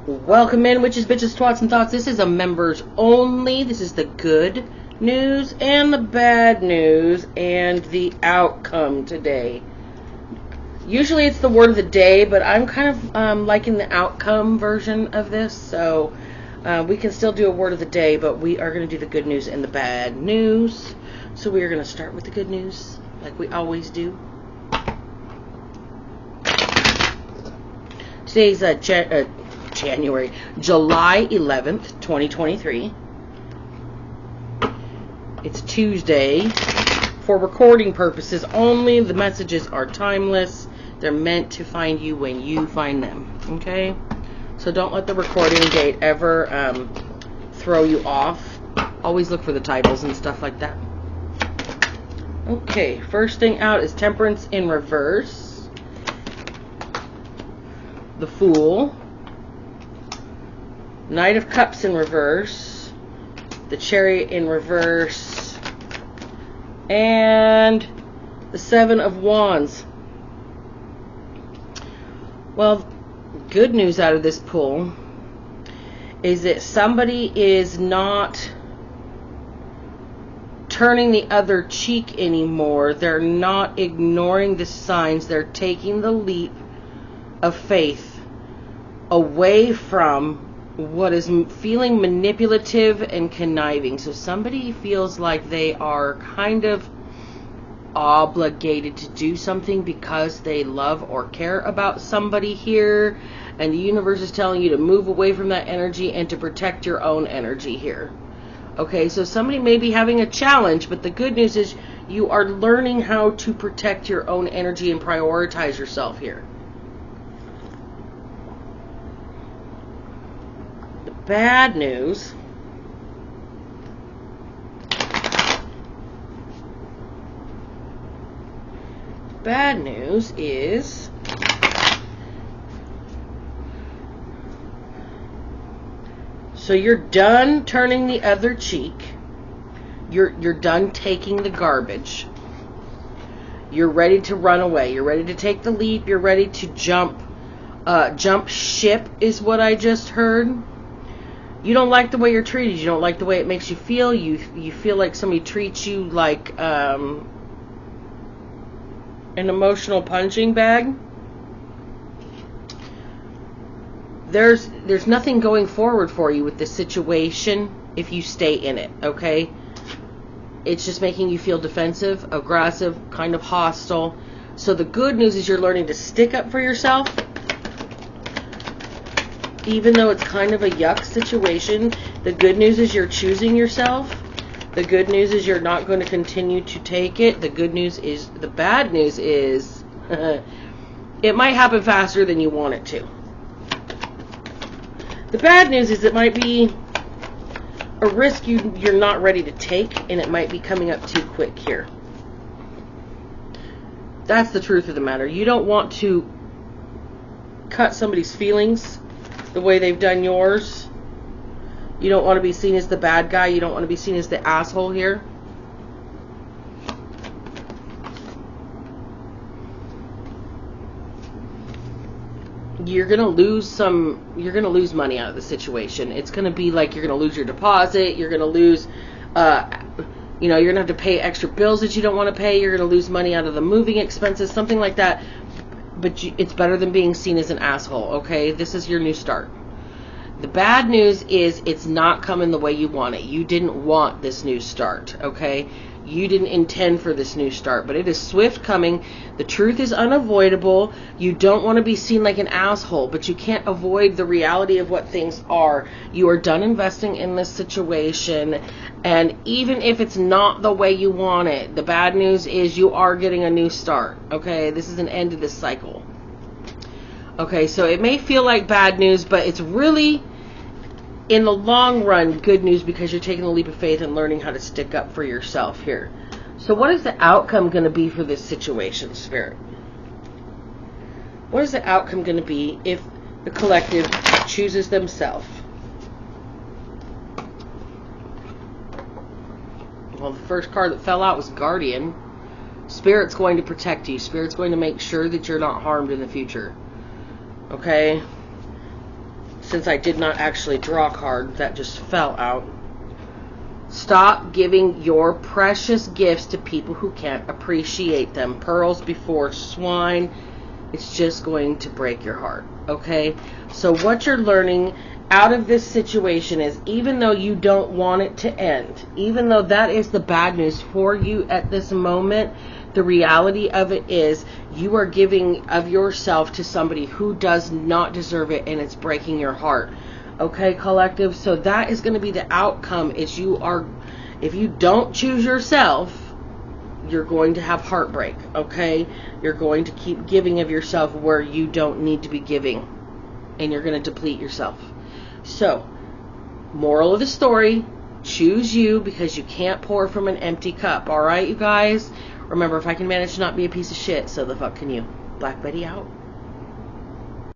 Welcome in, witches, bitches, twats, and thoughts. This is a members only. This is the good news and the bad news and the outcome today. Usually it's the word of the day, but I'm kind of liking the outcome version of this. So we can still do a word of the day, but we are going to do the good news and the bad news. So we are going to start with the good news, like we always do. Today's July 11th, 2023. It's Tuesday. For recording purposes only, the messages are timeless. They're meant to find you when you find them. Okay? So don't let the recording date ever throw you off. Always look for the titles and stuff like that. Okay, first thing out is Temperance in reverse. The Fool. Knight of Cups in reverse, the Chariot in reverse, and the Seven of Wands. Well, good news out of this pull is that somebody is not turning the other cheek anymore. They're not ignoring the signs. They're taking the leap of faith away from what is feeling manipulative and conniving. So somebody feels like they are kind of obligated to do something because they love or care about somebody here, and the universe is telling you to move away from that energy and to protect your own energy here. Okay, so somebody may be having a challenge, but the good news is you are learning how to protect your own energy and prioritize yourself here. Bad news. Bad news is so you're done turning the other cheek. You're done taking the garbage. You're ready to run away. You're ready to take the leap. You're ready to jump ship is what I just heard. You don't like the way you're treated. You don't like the way it makes you feel. You feel like somebody treats you like an emotional punching bag. There's nothing going forward for you with this situation if you stay in it, okay? It's just making you feel defensive, aggressive, kind of hostile. So the good news is you're learning to stick up for yourself. Even though it's kind of a yuck situation, the good news is you're choosing yourself. The good news is you're not going to continue to take it. The bad news is it might happen faster than you want it to. The bad news is it might be a risk you're not ready to take, and it might be coming up too quick here. That's the truth of the matter. You don't want to cut somebody's feelings the way they've done yours. You don't want to be seen as the bad guy. You don't want to be seen as the asshole here. You're going to lose money out of the situation. It's going to be like you're going to lose your deposit. You're going to lose, you're going to have to pay extra bills that you don't want to pay. You're going to lose money out of the moving expenses, something like that. But it's better than being seen as an asshole, okay? This is your new start. The bad news is it's not coming the way you want it. You didn't want this new start, okay? You didn't intend for this new start, but it is swift coming. The truth is unavoidable. You don't want to be seen like an asshole, but you can't avoid the reality of what things are. You are done investing in this situation, and even if it's not the way you want it, the bad news is you are getting a new start, okay? This is an end to this cycle. Okay, so it may feel like bad news, but it's really, in the long run, good news because you're taking the leap of faith and learning how to stick up for yourself here. So what is the outcome going to be for this situation, Spirit? What is the outcome going to be if the collective chooses themselves? Well, the first card that fell out was Guardian. Spirit's going to protect you. Spirit's going to make sure that you're not harmed in the future. Okay? since I did not actually draw a card, that just fell out. Stop giving your precious gifts to people who can't appreciate them. Pearls before swine. It's just going to break your heart. Okay? So what you're learning out of this situation is, even though you don't want it to end, even though that is the bad news for you at this moment, the reality of it is you are giving of yourself to somebody who does not deserve it, and it's breaking your heart. Okay, collective? So that is going to be the outcome. Is if you don't choose yourself, you're going to have heartbreak. Okay? You're going to keep giving of yourself where you don't need to be giving, and you're going to deplete yourself. So, moral of the story, choose you, because you can't pour from an empty cup. Alright, you guys? Remember, if I can manage to not be a piece of shit, so the fuck can you. Black Betty out.